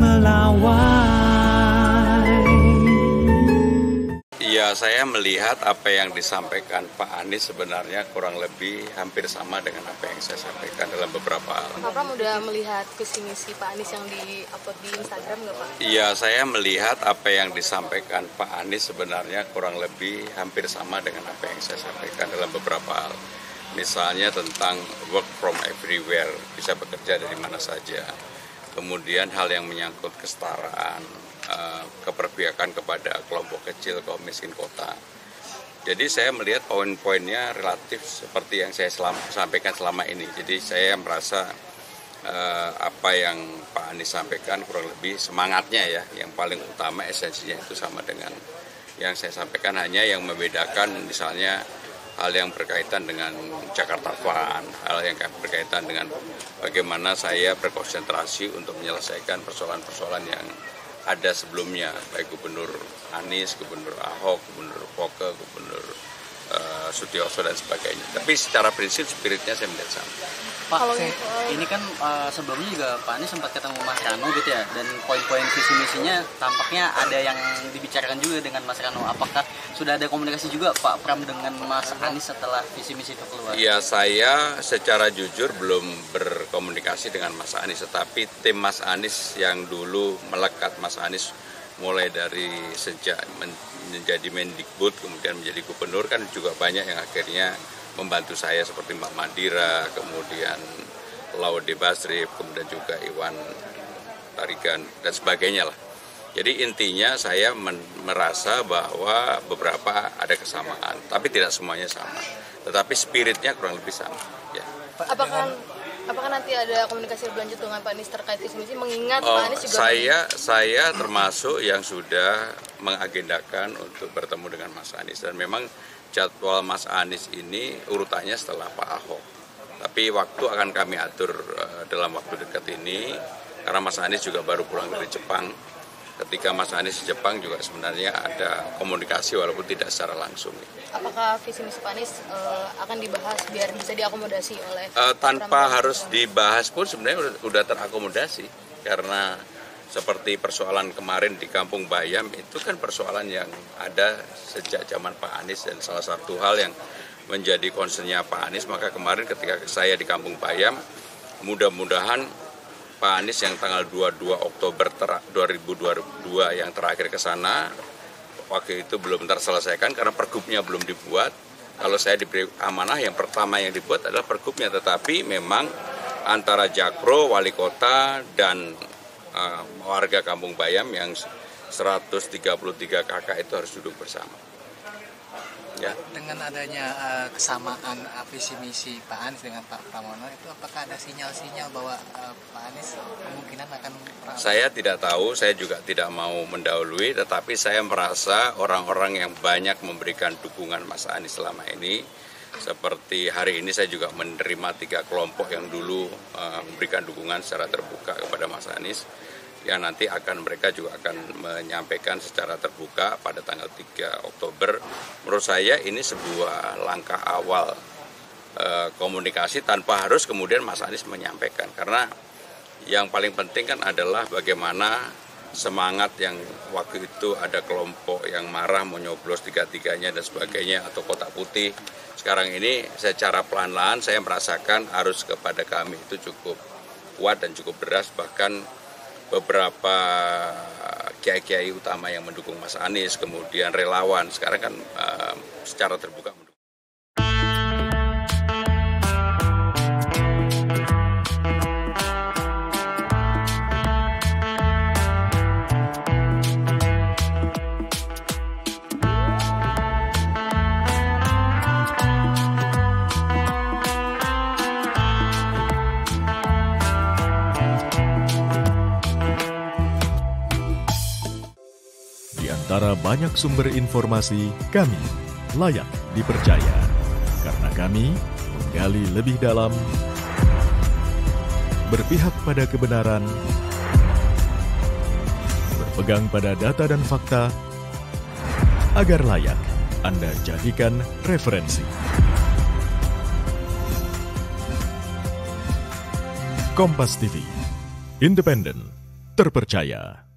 melawai. Ya, saya melihat apa yang disampaikan Pak Anies sebenarnya kurang lebih hampir sama dengan apa yang saya sampaikan dalam beberapa hal. Pak Pram udah melihat visi misi Pak Anies yang di-upload di Instagram nggak Pak? Ya, saya melihat apa yang disampaikan Pak Anies sebenarnya kurang lebih hampir sama dengan apa yang saya sampaikan dalam beberapa hal. Misalnya tentang work from everywhere, bisa bekerja dari mana saja. Kemudian hal yang menyangkut kesetaraan, keperpihakan kepada kelompok kecil, kaum miskin kota. Jadi saya melihat poin-poinnya relatif seperti yang saya sampaikan selama ini. Jadi saya merasa apa yang Pak Anies sampaikan kurang lebih semangatnya ya, yang paling utama esensinya itu sama dengan yang saya sampaikan, hanya yang membedakan misalnya hal yang berkaitan dengan Jakarta Fund, hal yang berkaitan dengan bagaimana saya berkonsentrasi untuk menyelesaikan persoalan-persoalan yang ada sebelumnya, baik Gubernur Anies, Gubernur Ahok, Gubernur Poke, Gubernur Sutioso dan sebagainya. Tapi secara prinsip spiritnya saya melihat sama. Pak, ini kan sebelumnya juga Pak Anies sempat ketemu Mas Rano gitu ya, dan poin-poin visi misinya tampaknya ada yang dibicarakan juga dengan Mas Rano. Apakah sudah ada komunikasi juga Pak Pram dengan Mas Anies setelah visi misi itu keluar? Ya, saya secara jujur belum berkomunikasi dengan Mas Anies, tetapi tim Mas Anies yang dulu melekat Mas Anies mulai dari sejak menjadi Mendikbud kemudian menjadi gubernur kan juga banyak yang akhirnya membantu saya seperti Mbak Mandira, kemudian Laude Basrip, kemudian juga Iwan Tarigan dan sebagainya lah. Jadi intinya saya merasa bahwa beberapa ada kesamaan, tapi tidak semuanya sama. Tetapi spiritnya kurang lebih sama. Ya. Apakah nanti ada komunikasi berlanjut dengan Pak Anies terkait visi misi, mengingat Pak Anies juga... Saya termasuk yang sudah mengagendakan untuk bertemu dengan Mas Anies, dan memang jadwal Mas Anies ini urutannya setelah Pak Ahok. Tapi waktu akan kami atur dalam waktu dekat ini, karena Mas Anies juga baru pulang dari Jepang. Ketika Mas Anies di Jepang juga sebenarnya ada komunikasi walaupun tidak secara langsung. Apakah visi misi Pak Anies akan dibahas biar bisa diakomodasi oleh... Tanpa harus dibahas pun sebenarnya sudah terakomodasi, karena seperti persoalan kemarin di Kampung Bayam itu kan persoalan yang ada sejak zaman Pak Anies, dan salah satu hal yang menjadi concernnya Pak Anies. Maka kemarin ketika saya di Kampung Bayam, mudah-mudahan Pak Anies yang tanggal 22 Oktober 2022 yang terakhir ke sana, waktu itu belum terselesaikan karena pergubnya belum dibuat. Kalau saya diberi amanah, yang pertama yang dibuat adalah pergubnya, tetapi memang antara Jakpro, Wali Kota, dan warga Kampung Bayam yang 133 kakak itu harus duduk bersama. Ya. Dengan adanya kesamaan visi misi Pak Anies dengan Pak Pramono itu, apakah ada sinyal-sinyal bahwa Pak Anies kemungkinan akan... Saya tidak tahu, saya juga tidak mau mendahului, tetapi saya merasa orang-orang yang banyak memberikan dukungan Mas Anies selama ini, seperti hari ini saya juga menerima 3 kelompok yang dulu memberikan dukungan secara terbuka kepada Mas Anies, yang nanti mereka juga akan menyampaikan secara terbuka pada tanggal 3 Oktober. Menurut saya ini sebuah langkah awal komunikasi tanpa harus kemudian Mas Anies menyampaikan, karena yang paling penting kan adalah bagaimana semangat yang waktu itu ada kelompok yang marah mau nyoblos 3-3-nya dan sebagainya, atau kotak putih. Sekarang ini secara pelan-pelan saya merasakan arus kepada kami itu cukup kuat dan cukup deras, bahkan beberapa kiai-kiai utama yang mendukung Mas Anies, kemudian relawan, sekarang kan secara terbuka mendukung. Antara banyak sumber informasi, kami layak dipercaya. Karena kami menggali lebih dalam, berpihak pada kebenaran, berpegang pada data dan fakta, agar layak Anda jadikan referensi. Kompas TV, independen, terpercaya.